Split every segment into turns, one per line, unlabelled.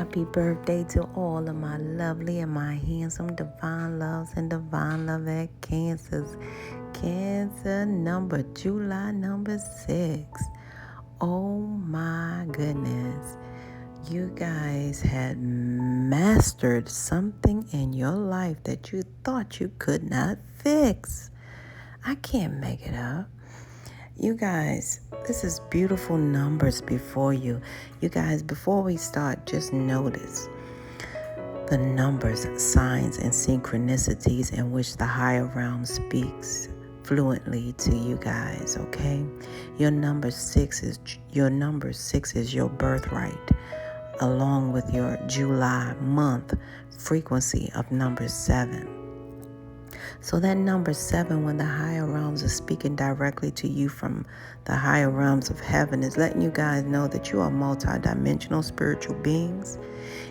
Happy birthday to all of my lovely and my handsome divine loves and divine love at Cancers. Cancer number July number 6. Oh my goodness. You guys had mastered something in your life that you thought you could not fix. I can't make it up. You guys, this is beautiful numbers before you. You guys, before we start, just notice the numbers, signs, and synchronicities in which the higher realm speaks fluently to you guys, okay? Your number six is your birthright, along with your July month frequency of number 7. So that number 7, when the higher realms are speaking directly to you from the higher realms of heaven, is letting you guys know that you are multidimensional spiritual beings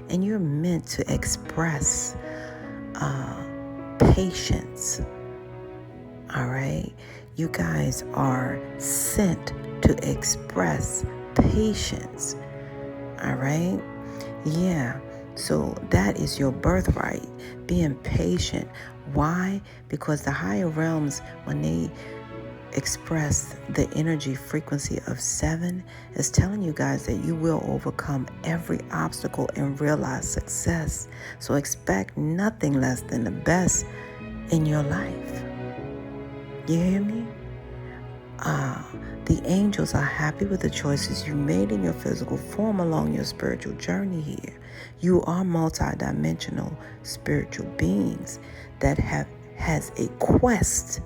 and you're meant to express patience. All right? You guys are sent to express patience. All right? Yeah. So that is your birthright, being patient. Why? Because the higher realms, when they express the energy frequency of 7, is telling you guys that you will overcome every obstacle and realize success. So expect nothing less than the best in your life. You hear me? The angels are happy with the choices you made in your physical form along your spiritual journey here. You are multidimensional spiritual beings that has a quest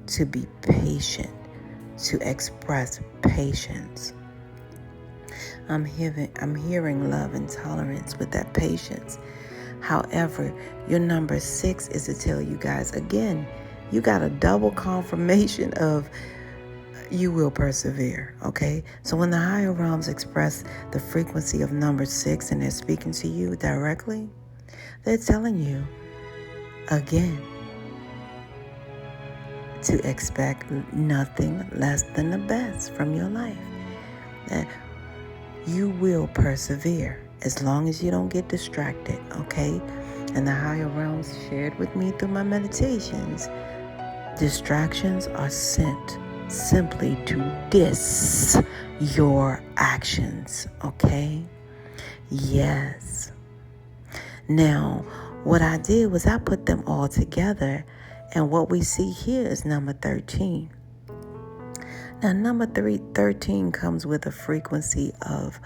to be patient, to express patience. I'm hearing love and tolerance with that patience. However, your number 6 is to tell you guys again, you got a double confirmation of you will persevere, okay? So when the higher realms express the frequency of number 6 and they're speaking to you directly, they're telling you, again, to expect nothing less than the best from your life. That you will persevere as long as you don't get distracted, okay? And the higher realms shared with me through my meditations, distractions are sent simply to diss your actions, okay? Yes. Now, what I did was I put them all together, and what we see here is number 13. Now, number 13 comes with a frequency of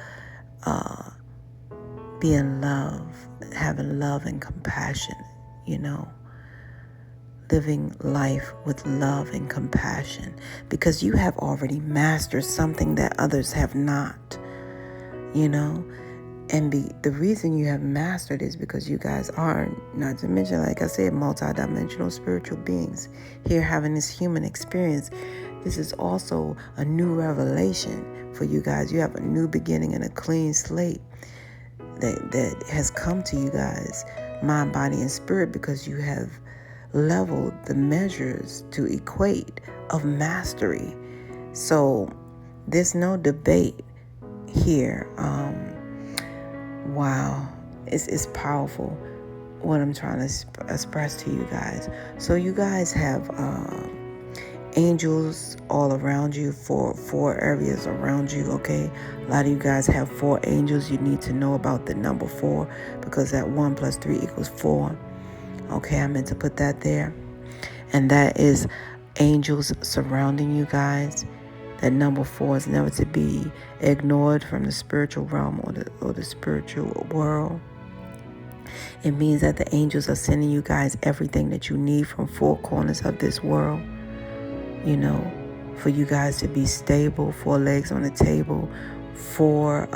being love, having love and compassion, living life with love and compassion, because you have already mastered something that others have not, and the reason you have mastered is because you guys are, not to mention, like I said, multidimensional spiritual beings here having this human experience. This is also a new revelation for you guys. You have a new beginning and a clean slate that has come to you guys, mind, body, and spirit, because you have leveled the measures to equate of mastery. So there's no debate here. Wow, it's powerful what I'm trying to express to you guys. So you guys have angels all around you, four areas around you, okay? A lot of you guys have 4 angels. You need to know about the number 4, because that 1 + 3 = 4. Okay, I meant to put that there. And that is angels surrounding you guys. That number 4 is never to be ignored from the spiritual realm or the spiritual world. It means that the angels are sending you guys everything that you need from 4 corners of this world, for you guys to be stable, 4 legs on the table, 4,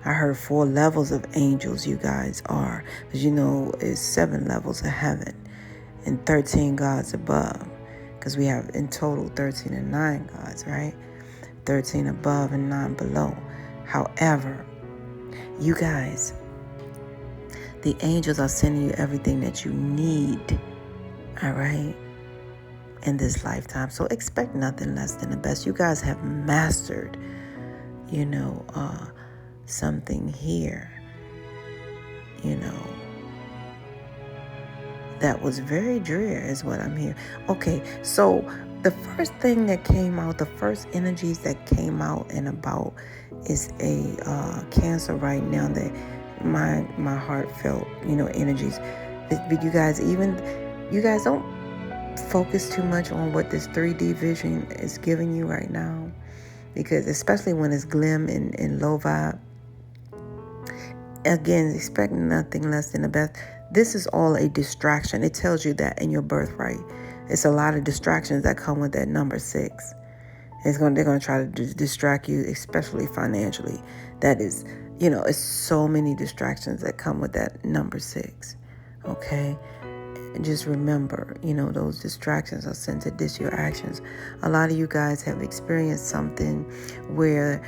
I heard 4 levels of angels you guys are, because it's 7 levels of heaven and 13 gods above, because we have in total 13 and 9 gods, right? 13 above and 9 below. However, you guys, the angels are sending you everything that you need, all right? in this lifetime. So expect nothing less than the best. You guys have mastered, something here, that was very drear is what I'm hearing. Okay, so the first thing that came out, the first energies that came out and about is a Cancer right now that my heartfelt, energies. But you guys don't focus too much on what this 3D vision is giving you right now, because especially when it's glim and low vibe, again, expect nothing less than the best. This is all a distraction. It tells you that in your birthright. It's a lot of distractions that come with that number 6. They're going to try to distract you, especially financially. That is, it's so many distractions that come with that number 6. Okay? And just remember, those distractions are sent to diss your actions. A lot of you guys have experienced something where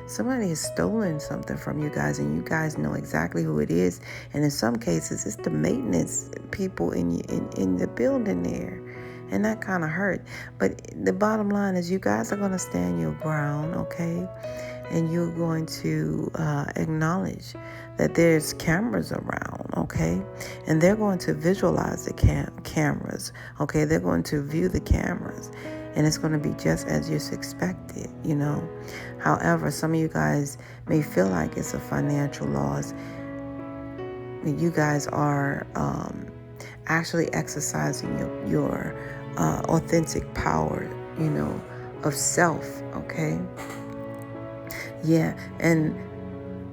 somebody has stolen something from you guys, and you guys know exactly who it is. And in some cases, it's the maintenance people in the building there. And that kind of hurt. But the bottom line is you guys are going to stand your ground, okay? And you're going to acknowledge that there's cameras around, okay? And they're going to visualize the cameras, okay? They're going to view the cameras. And it's going to be just as you expected, However, some of you guys may feel like it's a financial loss. You guys are actually exercising your authentic power, of self, okay? Yeah, and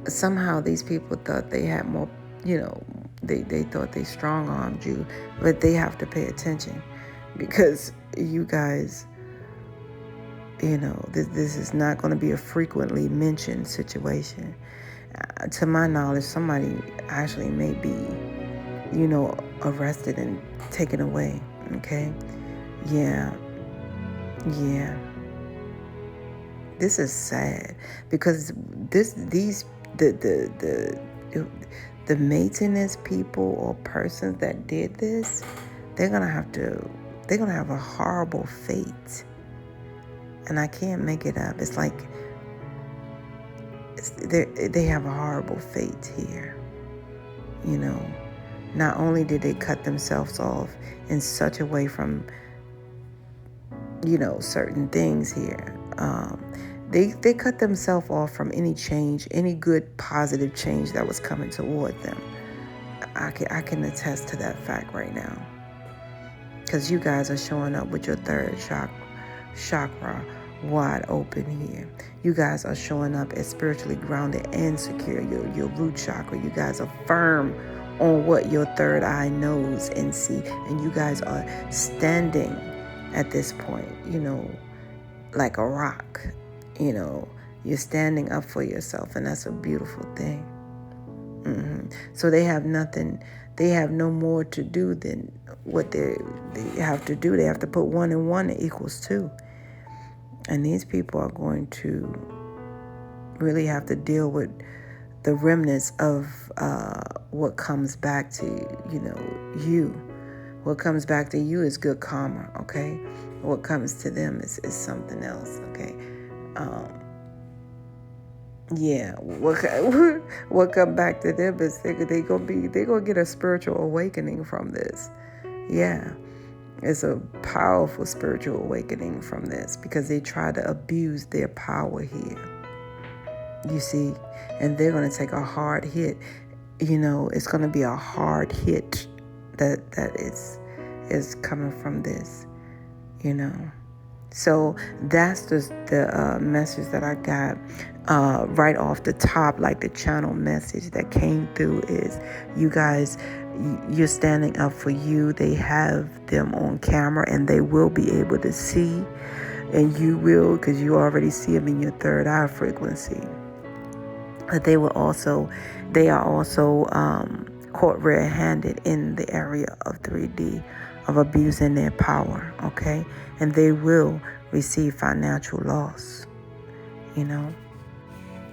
somehow these people thought they had more, they thought they strong-armed you, but they have to pay attention because you guys, this is not going to be a frequently mentioned situation. To my knowledge, somebody actually may be, arrested and taken away, okay? Yeah. This is sad because the maintenance people or persons that did this, they're gonna have a horrible fate. And I can't make it up. It's like they have a horrible fate here. Not only did they cut themselves off in such a way from, certain things here. They cut themselves off from any change, any good, positive change that was coming toward them. I can attest to that fact right now. Because you guys are showing up with your third chakra wide open here. You guys are showing up as spiritually grounded and secure. Your root chakra. You guys are firm on what your third eye knows and see. And you guys are standing at this point, like a rock. You're standing up for yourself, and that's a beautiful thing. So they have no more to do than what they have to do. They have to put 1 and 1 equals 2. And these people are going to really have to deal with the remnants of what comes back to, you. What comes back to you is good karma, okay? What comes to them is something else, okay? What come back to them is they gonna get a spiritual awakening from this. Yeah, it's a powerful spiritual awakening from this because they try to abuse their power here. You see, and they're gonna take a hard hit. It's gonna be a hard hit that is coming from this. So that's the message that I got right off the top, like the channel message that came through is you guys, you're standing up for you. They have them on camera and they will be able to see, and you will, because you already see them in your third eye frequency. But they are also caught red-handed in the area of 3D of abusing their power, okay? And they will receive financial loss,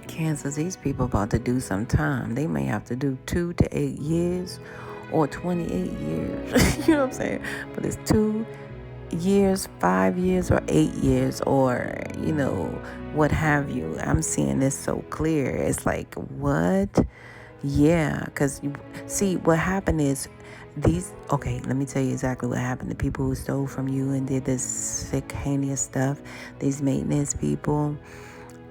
Kansas, these people about to do some time. They may have to do 2 to 8 years or 28 years. You know what I'm saying? But it's 2 years, 5 years, or 8 years, or, what have you. I'm seeing this so clear. It's like, what? Yeah, because see, what happened is let me tell you exactly what happened. The people who stole from you and did this sick, heinous stuff, these maintenance people,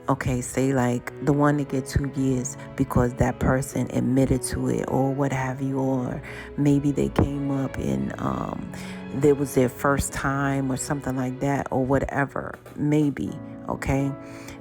okay, say like the one that get 2 years because that person admitted to it or what have you, or maybe they came up and there was their first time or something like that, or whatever, maybe, okay?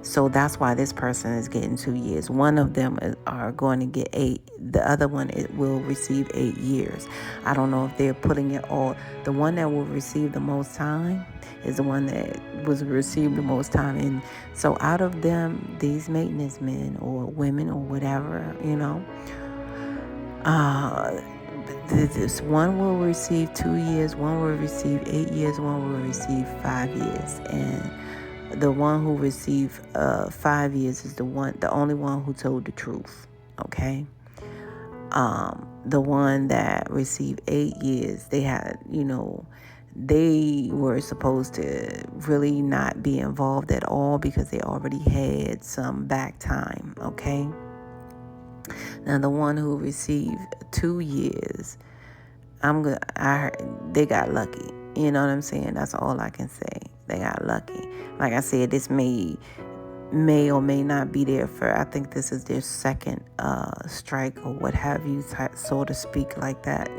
So that's why this person is getting 2 years. One of them are going to get 8. The other one will receive 8 years. I don't know if they're putting it all. The one that will receive the most time is the one that was received the most time. And so out of them, these maintenance men or women or whatever, this one will receive 2 years, one will receive 8 years, one will receive 5 years. And the one who received 5 years is the only one who told the truth. Okay. The one that received 8 years, they had, they were supposed to really not be involved at all because they already had some back time. Okay. Now the one who received 2 years, they got lucky. You know what I'm saying? That's all I can say. They got lucky. Like I said, this may or may not be there for, I think this is their second strike or what have you, so to speak, like that,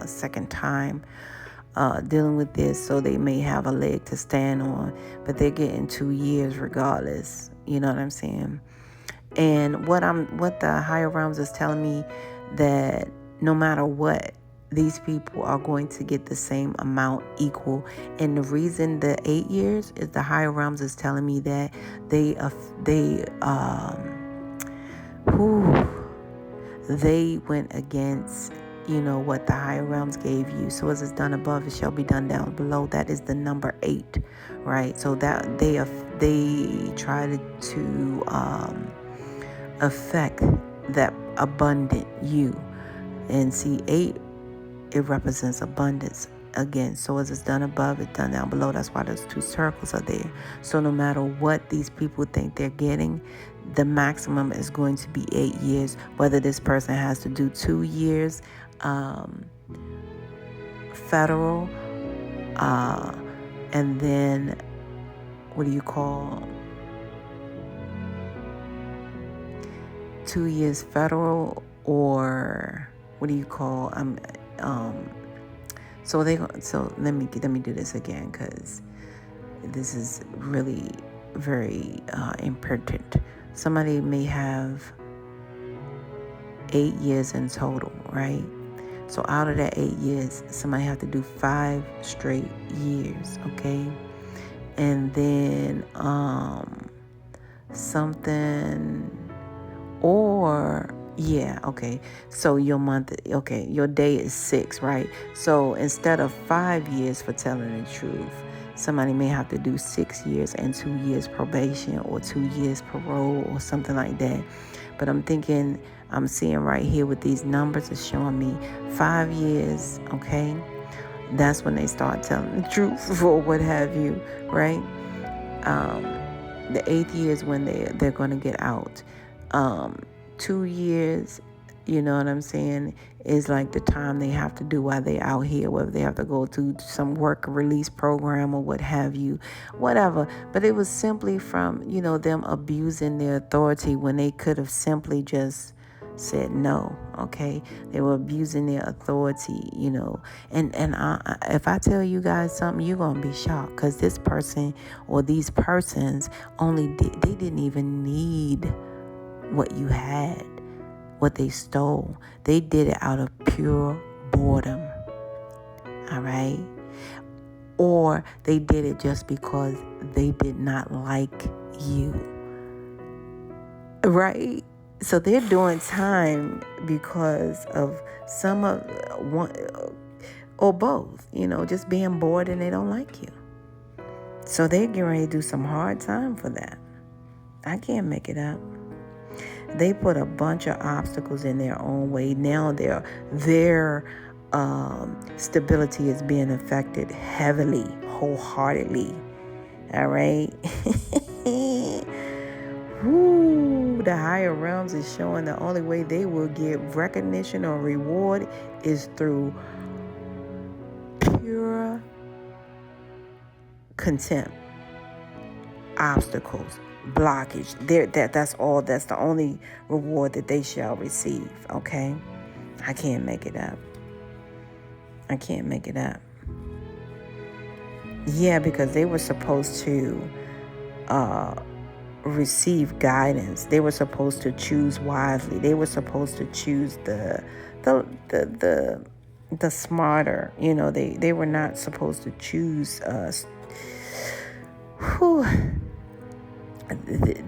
second time dealing with this. So they may have a leg to stand on, but they're getting 2 years regardless. You know what I'm saying? And what the higher realms is telling me, that no matter what, these people are going to get the same amount, equal. And the reason the 8 years is the higher realms is telling me that they went against, what the higher realms gave you. So as it's done above, it shall be done down below. That is the number 8, right? So that they tried to affect that abundant you. And see, 8, it represents abundance again. So as it's done above, it's done down below. That's why those 2 circles are there. So no matter what these people think they're getting, the maximum is going to be 8 years. Whether this person has to do 2 years federal, and then 2 years federal, or so let me do this again, because this is really very important. Somebody may have 8 years in total, right? So out of that 8 years, somebody have to do 5 straight years, okay? And then so your month, your day is 6, right? So instead of 5 years for telling the truth, somebody may have to do 6 years and 2 years probation, or 2 years parole, or something like that. But I'm seeing right here with these numbers, it's showing me 5 years, okay? That's when they start telling the truth or what have you, right? The 8th year is when they're going to get out. 2 years, you know what I'm saying, is like the time they have to do while they're out here, whether they have to go to some work release program or what have you, whatever. But it was simply from, them abusing their authority when they could have simply just said no, okay? They were abusing their authority, And if I tell you guys something, you're going to be shocked, because this person or these persons they didn't even need what you had, what they stole. They did it out of pure boredom, all right? Or they did it just because they did not like you, right? So they're doing time because of some of one or both, just being bored and they don't like you. So they're getting ready to do some hard time for that. I can't make it up. They put a bunch of obstacles in their own way. Now their stability is being affected heavily, wholeheartedly. All right. Woo, the higher realms is showing the only way they will get recognition or reward is through pure contempt, obstacles, blockage. That's all. That's the only reward that they shall receive. Okay, I can't make it up. I can't make it up. Yeah, because they were supposed to receive guidance. They were supposed to choose wisely. They were supposed to choose the smarter. They were not supposed to choose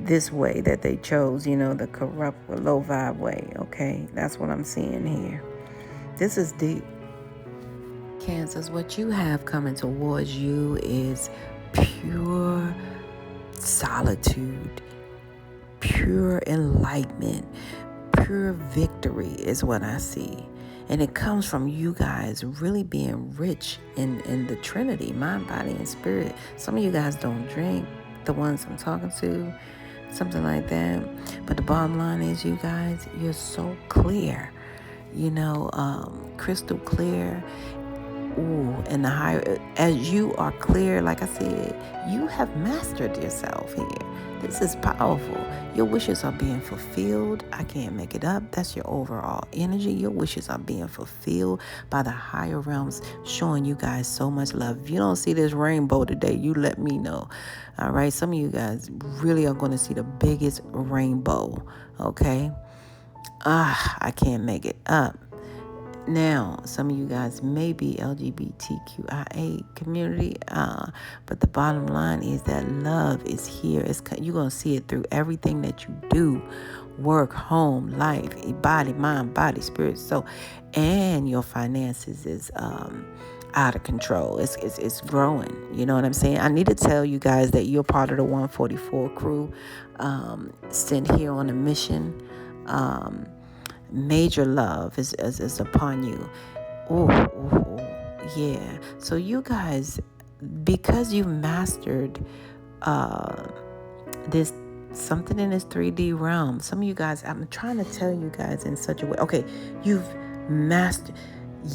this way that they chose, the corrupt, low vibe way. Okay, that's what I'm seeing here. This is deep. Cancers, what you have coming towards you is pure solitude, pure enlightenment, pure victory is what I see. And it comes from you guys really being rich in the Trinity, mind, body, and spirit. Some of you guys don't drink, the ones I'm talking to, something like that. But the bottom line is, you guys, you're so clear, crystal clear. Ooh, and the higher, as you are clear, like I said, you have mastered yourself here. This is powerful. Your wishes are being fulfilled. I can't make it up. That's your overall energy. Your wishes are being fulfilled by the higher realms, showing you guys so much love. If you don't see this rainbow today, you let me know. All right. Some of you guys really are going to see the biggest rainbow. Okay. I can't make it up. Now, some of you guys may be LGBTQIA community, but the bottom line is that love is here. You're going to see it through everything that you do, work, home, life, body, mind, body, spirit, soul, and your finances is out of control. It's growing. You know what I'm saying? I need to tell you guys that you're part of the 144 crew, sent here on a mission. Major love is upon you. Ooh, yeah. So you guys, because you mastered this something in this 3D realm, some of you guys, I'm trying to tell you guys in such a way. Okay, you've mastered.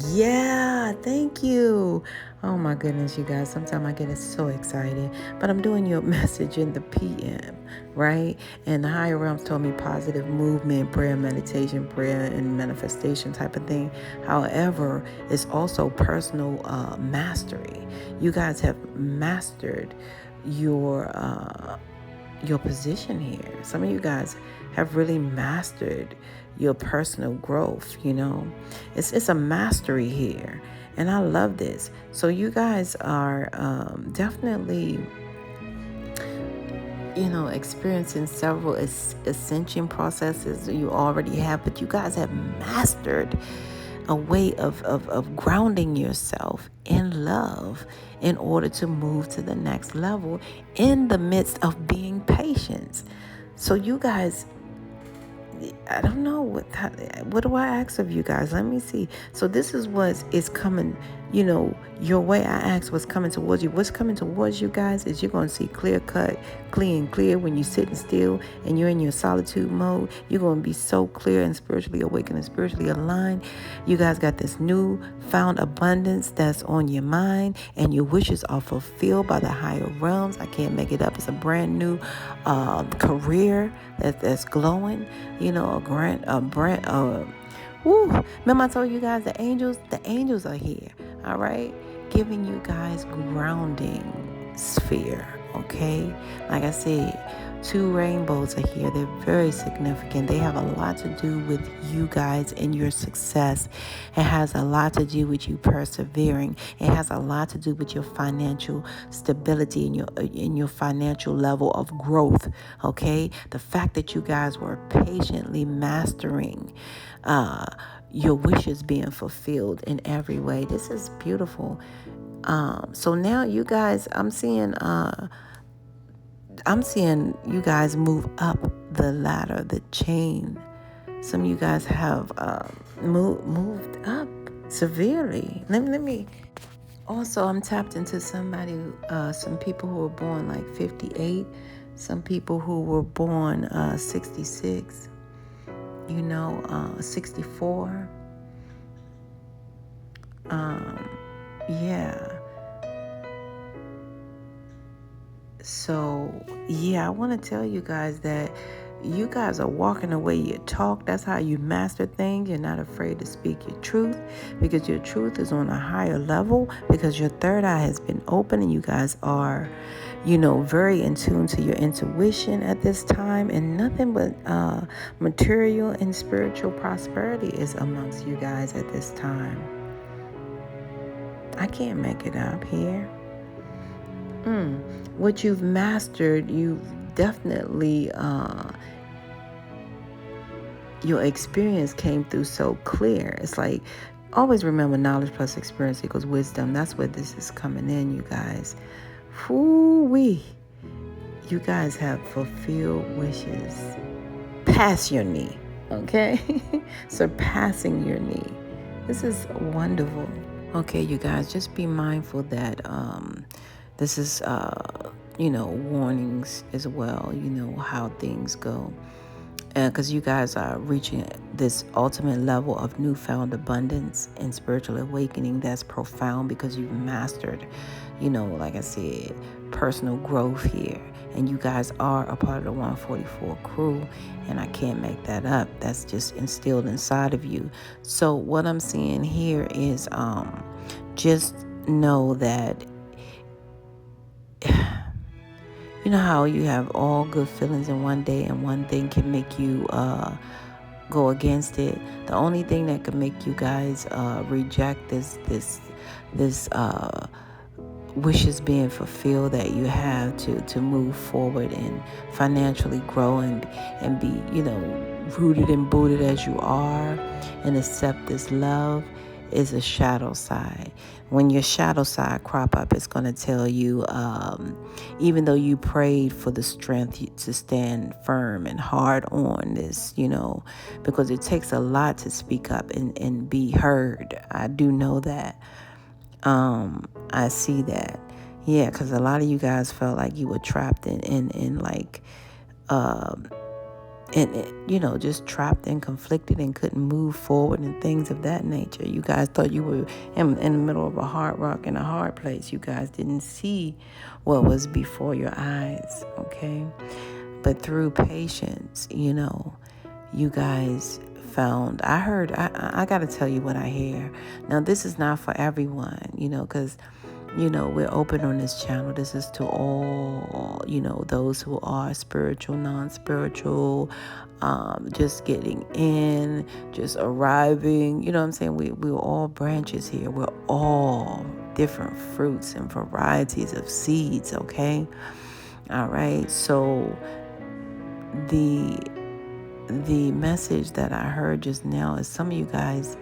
Yeah, thank you. Oh my goodness, you guys. Sometimes I get so excited. But I'm doing your message in the PM, right? And the higher realms told me positive movement, prayer, meditation, prayer, and manifestation type of thing. However, it's also personal mastery. You guys have mastered your position here. Some of you guys have really mastered your personal growth. It's a mastery here, and I love this. So you guys are definitely experiencing several ascension processes you already have, but you guys have mastered a way of grounding yourself in love in order to move to the next level in the midst of being patient. So you guys, I don't know what do I ask of you guys? Let me see. So this is what is coming, your way. I asked what's coming towards you. What's coming towards you guys is you're going to see clear cut, clear when you're sitting still and you're in your solitude mode. You're going to be so clear and spiritually awakened and spiritually aligned. You guys got this new found abundance that's on your mind, and your wishes are fulfilled by the higher realms. I can't make it up. It's a brand new career that's glowing. Remember I told you guys the angels are here, all right, giving you guys grounding sphere, okay? Like I said, 2 rainbows are here. They're very significant. They have a lot to do with you guys and your success. It has a lot to do with you persevering. It has a lot to do with your financial stability and your financial level of growth, okay? The fact that you guys were patiently mastering your wishes being fulfilled in every way. This is beautiful. So now you guys, I'm seeing you guys move up the ladder, the chain. Some of you guys have moved up severely. Let me. Also, I'm tapped into somebody, some people who were born like 58, some people who were born 66, 64. Yeah. So, yeah, I want to tell you guys that you guys are walking the way you talk. That's how you master things. You're not afraid to speak your truth because your truth is on a higher level, because your third eye has been open and you guys are, very in tune to your intuition at this time, and nothing but material and spiritual prosperity is amongst you guys at this time. I can't make it up here. What you've mastered, you've definitely, your experience came through so clear. It's like, always remember, knowledge plus experience equals wisdom. That's where this is coming in, you guys. Whoo-wee. You guys have fulfilled wishes past your knee, okay? Surpassing your knee. This is wonderful. Okay, you guys, just be mindful that this is, warnings as well, how things go. Because you guys are reaching this ultimate level of newfound abundance and spiritual awakening that's profound, because you've mastered, like I said, personal growth here. And you guys are a part of the 144 crew, and I can't make that up. That's just instilled inside of you. So what I'm seeing here is just know that you know how you have all good feelings in one day and one thing can make you go against it. The only thing that can make you guys reject this wishes being fulfilled that you have to move forward and financially grow and be, rooted and booted as you are, and accept this love, is a shadow side. When your shadow side crop up, it's going to tell you, even though you prayed for the strength to stand firm and hard on this, because it takes a lot to speak up and be heard. I do know that. I see that. Yeah, because a lot of you guys felt like you were trapped in like, just trapped and conflicted and couldn't move forward and things of that nature. You guys thought you were in the middle of a hard rock and a hard place. You guys didn't see what was before your eyes, okay? But through patience, you guys found, I got to tell you what I hear. Now, this is not for everyone, because we're open on this channel. This is to all, those who are spiritual, non-spiritual, just getting in, just arriving. You know what I'm saying? We're all branches here. We're all different fruits and varieties of seeds, okay? All right. So the message that I heard just now is some of you guys,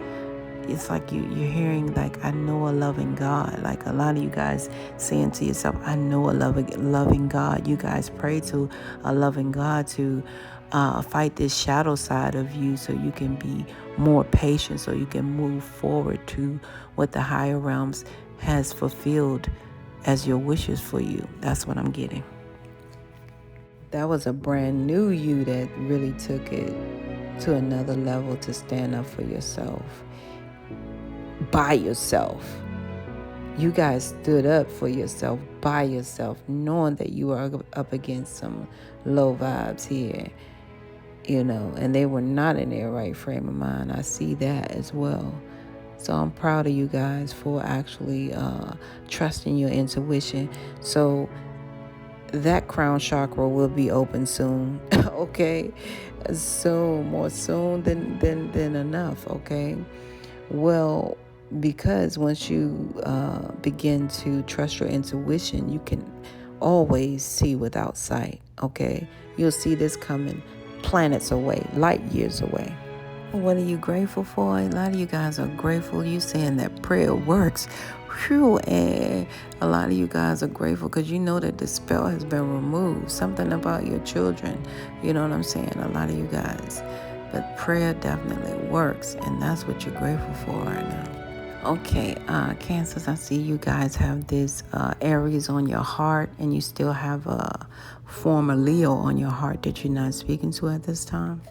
it's like you're hearing, like, I know a loving God. Like a lot of you guys saying to yourself, I know a loving God. You guys pray to a loving God to fight this shadow side of you so you can be more patient, so you can move forward to what the higher realms has fulfilled as your wishes for you. That's what I'm getting. That was a brand new you that really took it to another level to stand up for yourself. By yourself. You guys stood up for yourself by yourself, knowing that you are up against some low vibes here, and they were not in their right frame of mind. I see that as well. So I'm proud of you guys for actually trusting your intuition. So that crown chakra will be open soon, okay? Soon, more soon than enough, okay? Well, because once you begin to trust your intuition, you can always see without sight, okay? You'll see this coming planets away, light years away. What are you grateful for? A lot of you guys are grateful. You saying that prayer works. Whew, and a lot of you guys are grateful because you know that the spell has been removed. Something about your children, you know what I'm saying? A lot of you guys. But prayer definitely works, and that's what you're grateful for right now. Okay, Cancers, I see you guys have this Aries on your heart, and you still have a former Leo on your heart that you're not speaking to at this time.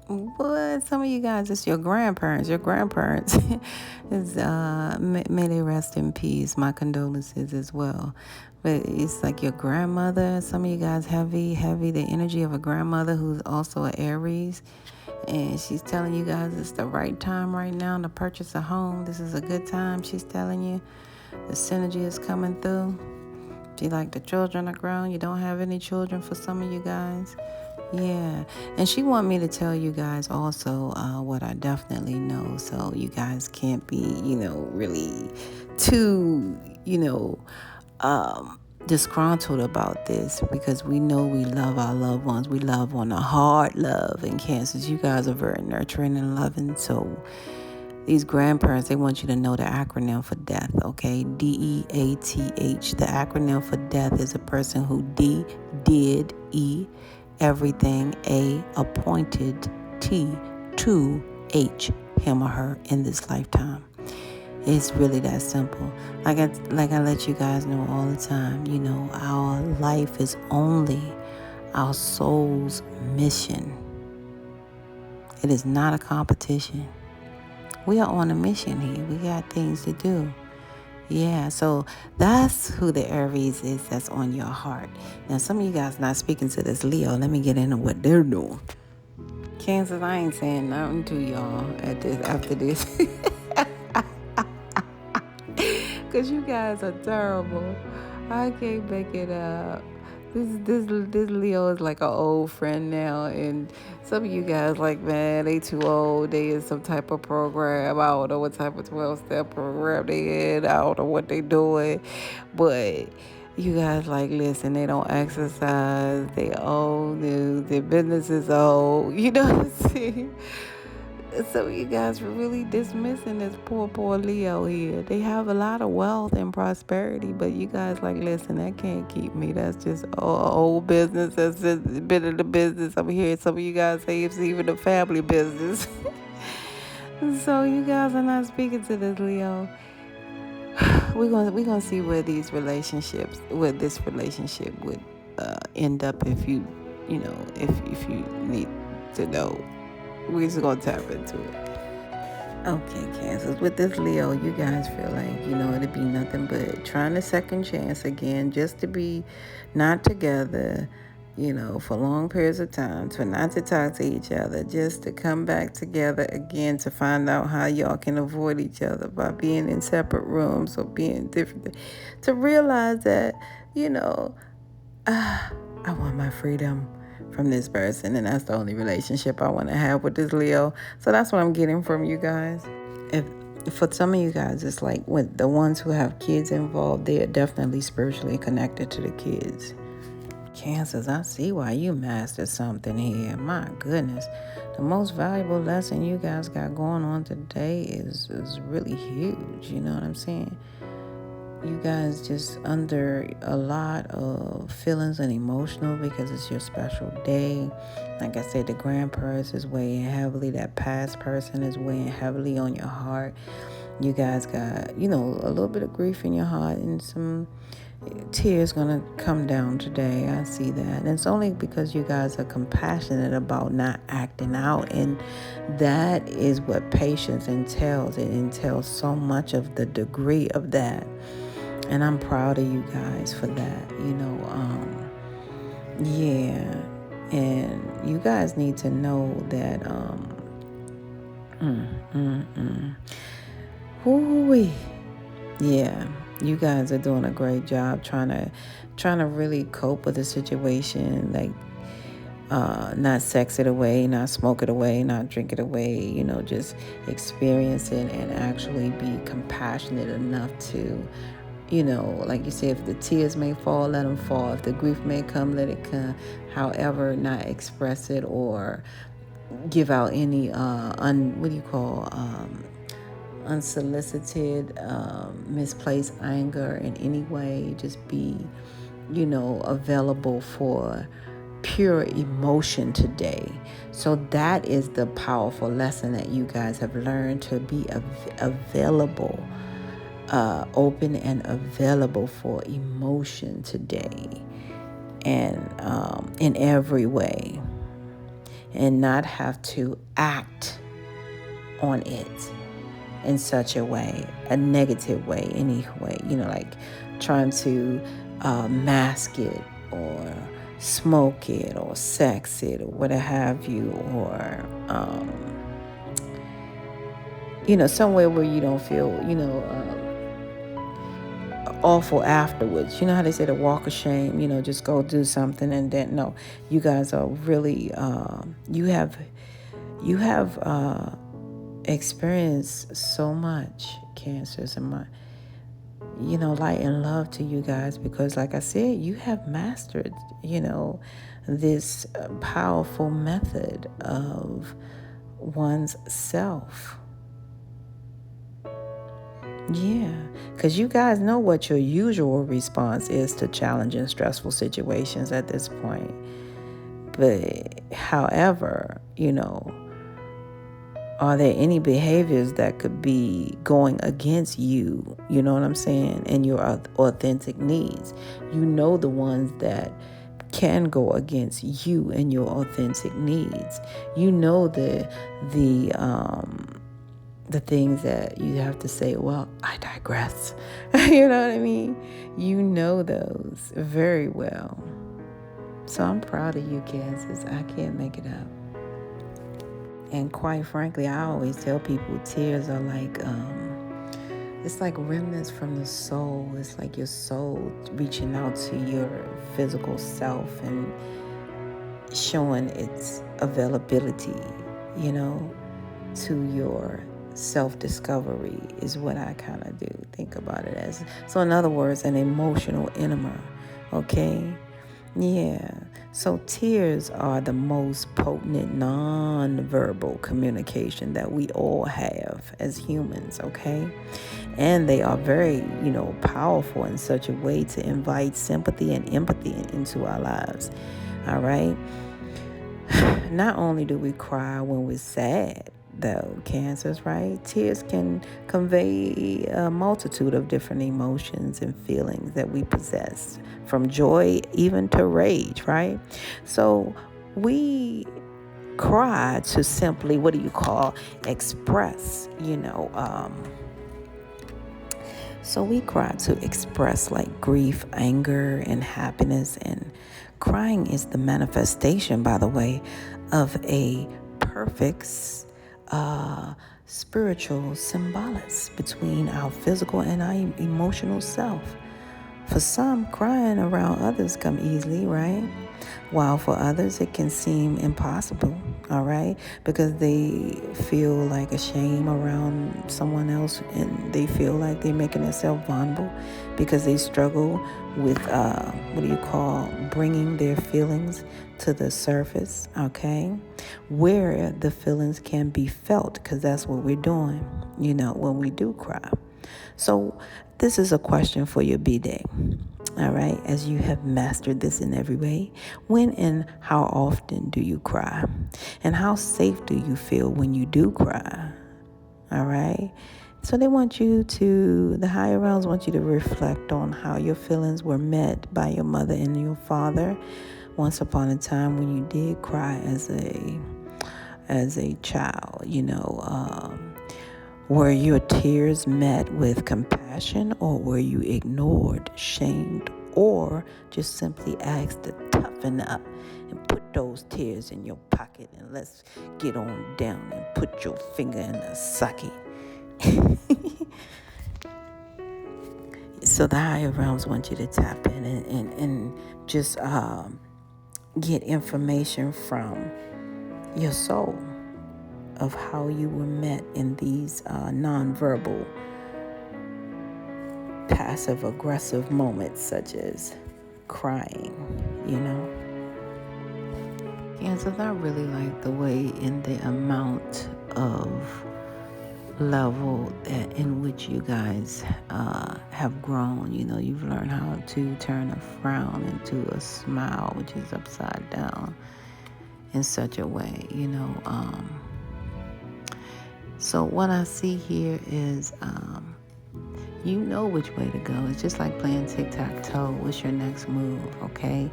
What? Some of you guys, it's your grandparents. Your grandparents is may they rest in peace. My condolences as well. But it's like your grandmother. Some of you guys heavy the energy of a grandmother who's also an Aries. And she's telling you guys it's the right time right now to purchase a home. This is a good time, she's telling you. The synergy is coming through. She like the children are grown. You don't have any children for some of you guys. Yeah. And she want me to tell you guys also what I definitely know. So you guys can't be, really too, disgruntled about this, because we know we love our loved ones. We love on a hard love, and Cancers, you guys are very nurturing and loving. So these grandparents, they want you to know the acronym for death, okay? DEATH. The acronym for death is a person who did, E, everything, A, appointed, T, to, H, him or her in this lifetime. It's really that simple. Like I let you guys know all the time, our life is only our soul's mission. It is not a competition. We are on a mission here. We got things to do. Yeah, so that's who the Aries is that's on your heart. Now, some of you guys not speaking to this Leo. Let me get into what they're doing. Cancers, I ain't saying nothing to y'all after this. Because you guys are terrible. I can't make it up. This Leo is like an old friend now, and some of you guys like, man, they too old. They in some type of program. I don't know what type of 12-step program they in. I don't know what they doing, but you guys like, listen, they don't exercise. They old, their business is old. You know what I'm saying? Some of you guys were really dismissing this poor Leo here. They have a lot of wealth and prosperity, but you guys like, listen, that can't keep me. That's just old business. That's just been in the business. I'm hearing some of you guys say it's even a family business. So you guys are not speaking to this Leo. We're gonna see where this relationship would end up if you need to know. We're just gonna tap into it. Okay, Cancers. With this Leo, you guys feel like, it'd be nothing but trying a second chance again, just to be not together, for long periods of time, for not to talk to each other, just to come back together again to find out how y'all can avoid each other by being in separate rooms or being different. To realize that, I want my freedom from this person, and that's the only relationship I want to have with this Leo. So that's what I'm getting from you guys. If for some of you guys, it's like with the ones who have kids involved, they are definitely spiritually connected to the kids. Cancers, I see why you mastered something here. My goodness. The most valuable lesson you guys got going on today is really huge. You know what I'm saying? You guys just under a lot of feelings and emotional because it's your special day. Like I said, the grandparents is weighing heavily. That past person is weighing heavily on your heart. You guys got, a little bit of grief in your heart, and some tears gonna come down today. I see that. And it's only because you guys are compassionate about not acting out, and that is what patience entails. It entails so much of the degree of that. And I'm proud of you guys for that, yeah. And you guys need to know that, yeah, you guys are doing a great job trying to really cope with the situation, like, not sex it away, not smoke it away, not drink it away, just experience it and actually be compassionate enough to, like you said, if the tears may fall, let them fall. If the grief may come, let it come. However, not express it or give out any, unsolicited, misplaced anger in any way. Just be, available for pure emotion today. So that is the powerful lesson that you guys have learned, to be available, open and available for emotion today, and in every way, and not have to act on it in such a way, a negative way, any way, like trying to mask it or smoke it or sex it or what have you, or somewhere where you don't feel awful afterwards. You know how they say the walk of shame, just go do something, and then no, you guys are really you have experienced so much, Cancers, and my light and love to you guys, because like I said, you have mastered this powerful method of one's self. Yeah, because you guys know what your usual response is to challenging, stressful situations at this point. But however, are there any behaviors that could be going against you? You know what I'm saying? And your authentic needs. You know the ones that can go against you and your authentic needs. You know the things that you have to say, well, I digress. You know what I mean? You know those very well. So I'm proud of you, Kansas. I can't make it up. And quite frankly, I always tell people tears are like, it's like remnants from the soul. It's like your soul reaching out to your physical self and showing its availability, to your self-discovery is what I kind of do think about it as. So in other words, an emotional enema, okay? Yeah. So tears are the most potent non-verbal communication that we all have as humans, okay? And they are very, powerful in such a way to invite sympathy and empathy into our lives, all right? Not only do we cry when we're sad, though, Cancers, right? Tears can convey a multitude of different emotions and feelings that we possess, from joy even to rage, right? So we cry to simply, express, so we cry to express like grief, anger, and happiness. And crying is the manifestation, by the way, of a perfect spiritual symbolis between our physical and our emotional self. For some, crying around others come easily, right? While for others, it can seem impossible, all right? Because they feel like a shame around someone else, and they feel like they're making themselves vulnerable because they struggle with, bringing their feelings to the surface, okay? Where the feelings can be felt, because that's what we're doing, when we do cry. So this is a question for your B-Day. All right, as you have mastered this in every way, when and how often do you cry? And how safe do you feel when you do cry? All right, so the higher realms want you to reflect on how your feelings were met by your mother and your father once upon a time when you did cry as a child, were your tears met with compassion, or were you ignored, shamed, or just simply asked to toughen up and put those tears in your pocket and let's get on down and put your finger in the socket? So the higher realms want you to tap in and just get information from your soul of how you were met in these nonverbal, passive-aggressive moments, such as crying, Cancers, I really like the way in the amount of level in which you guys have grown. You've learned how to turn a frown into a smile, which is upside down, in such a way. So what I see here is you know which way to go. It's just like playing tic-tac-toe. What's your next move, okay?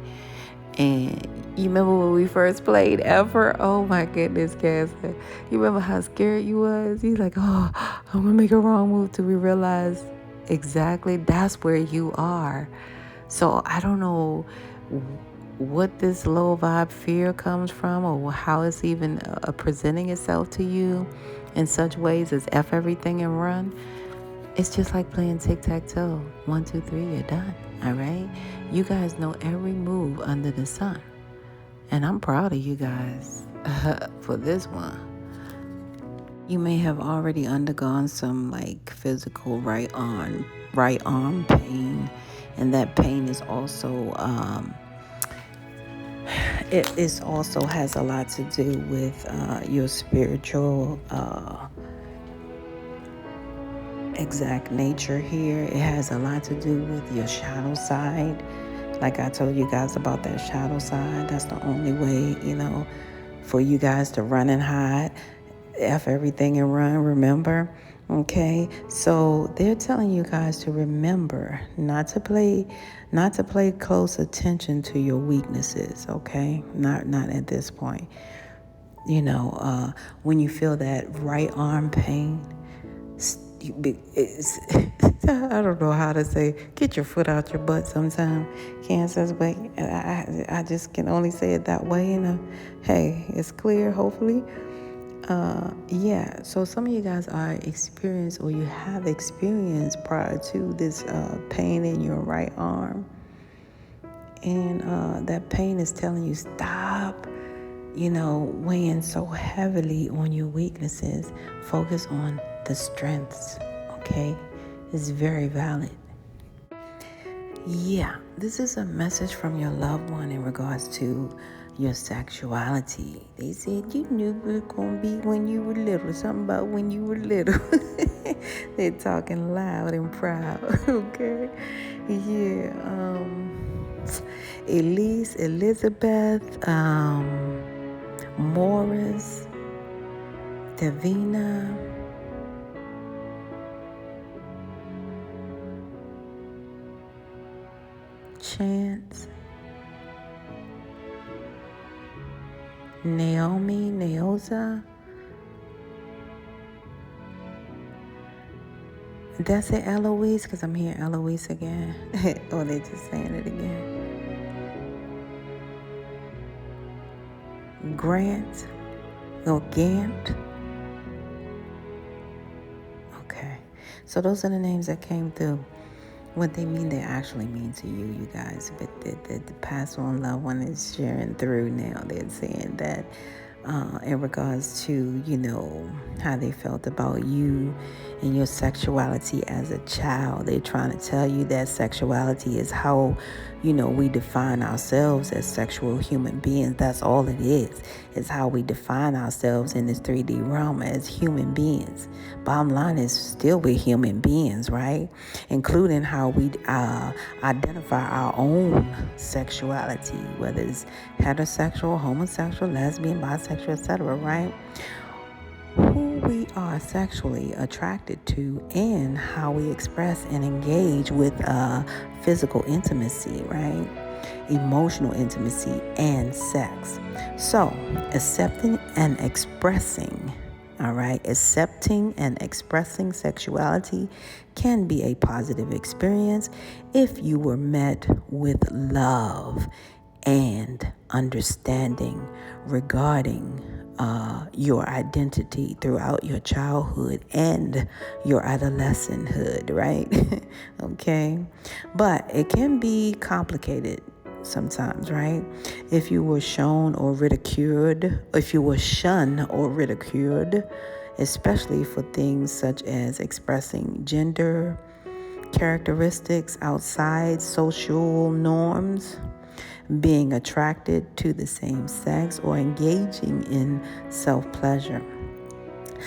And you remember when we first played ever? Oh my goodness, Cassie. You remember how scared you was? You're like, oh, I'm going to make a wrong move till we realize exactly that's where you are. So I don't know what this low vibe fear comes from, or how it's even presenting itself to you in such ways as F everything and run. It's just like playing tic-tac-toe. 1, 2, 3, you're done. All right? You guys know every move under the sun. And I'm proud of you guys for this one. You may have already undergone some physical right arm pain. And that pain is also it also has a lot to do with your spiritual exact nature here. It has a lot to do with your shadow side. Like I told you guys about that shadow side. That's the only way, for you guys to run and hide. F everything and run, remember? Okay? So they're telling you guys to remember not to pay close attention to your weaknesses, okay? Not at this point. When you feel that right arm pain, I don't know how to say, get your foot out your butt sometime, Kansas, but I just can only say it that way. Hey, it's clear, hopefully. So some of you guys are experienced, or you have experienced prior to this pain in your right arm. And that pain is telling you, stop, weighing so heavily on your weaknesses. Focus on the strengths, okay? It's very valid. Yeah, this is a message from your loved one in regards to your sexuality. They said you knew it was going to be when you were little. Something about when you were little. They're talking loud and proud, okay? Yeah, Elise, Elizabeth, Morris, Davina, Chance, Naomi, Neoza. Did I say Eloise? Because I'm hearing Eloise again. Or they just saying it again. Grant or Gant. Okay. So those are the names that came through. What they mean, they actually mean to you guys. But the past on loved one is sharing through now. They're saying that in regards to, how they felt about you and your sexuality as a child. They're trying to tell you that sexuality is how, we define ourselves as sexual human beings. That's all it is. It's how we define ourselves in this 3D realm as human beings. Bottom line is still we're human beings, right? Including how we identify our own sexuality, whether it's heterosexual, homosexual, lesbian, bisexual, etc., right? Who we are sexually attracted to and how we express and engage with physical intimacy, right? Emotional intimacy and sex. So, accepting and expressing, all right, accepting and expressing sexuality can be a positive experience if you were met with love and understanding regarding your identity throughout your childhood and your adolescenthood, right? Okay. But it can be complicated sometimes, right? If you were shown or ridiculed, if you were shunned or ridiculed, especially for things such as expressing gender characteristics outside social norms, being attracted to the same sex, or engaging in self-pleasure.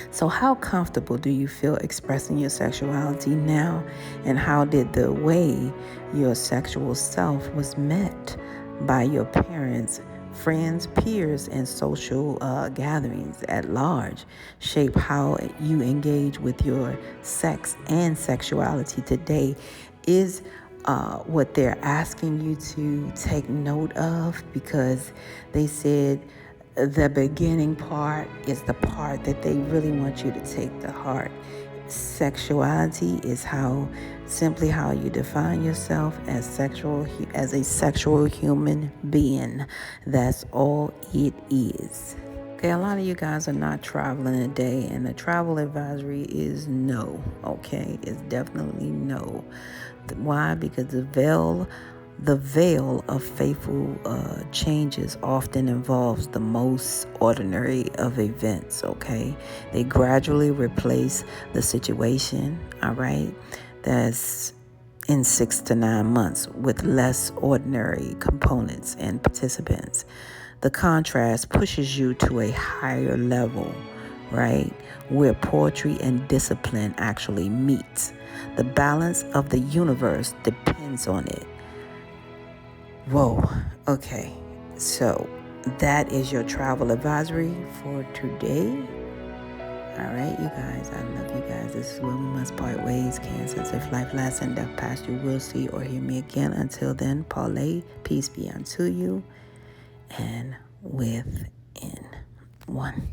So how comfortable do you feel expressing your sexuality now? And how did the way your sexual self was met by your parents, friends, peers, and social gatherings at large shape how you engage with your sex and sexuality today? Is what they're asking you to take note of, because they said the beginning part is the part that they really want you to take to heart. Sexuality is simply how you define yourself as a sexual human being. That's all it is. Okay, a lot of you guys are not traveling today, and the travel advisory is no. Okay, it's definitely no. Why? Because the veil of faithful changes often involves the most ordinary of events. Okay, they gradually replace the situation. All right, that's in 6 to 9 months with less ordinary components and participants. The contrast pushes you to a higher level, right? Where poetry and discipline actually meet. The balance of the universe depends on it. Whoa, okay. So that is your travel advisory for today. All right, you guys, I love you guys. This is where we must part ways. Cancers, if life lasts and death past, you will see or hear me again. Until then, parlay, peace be unto you, and within one.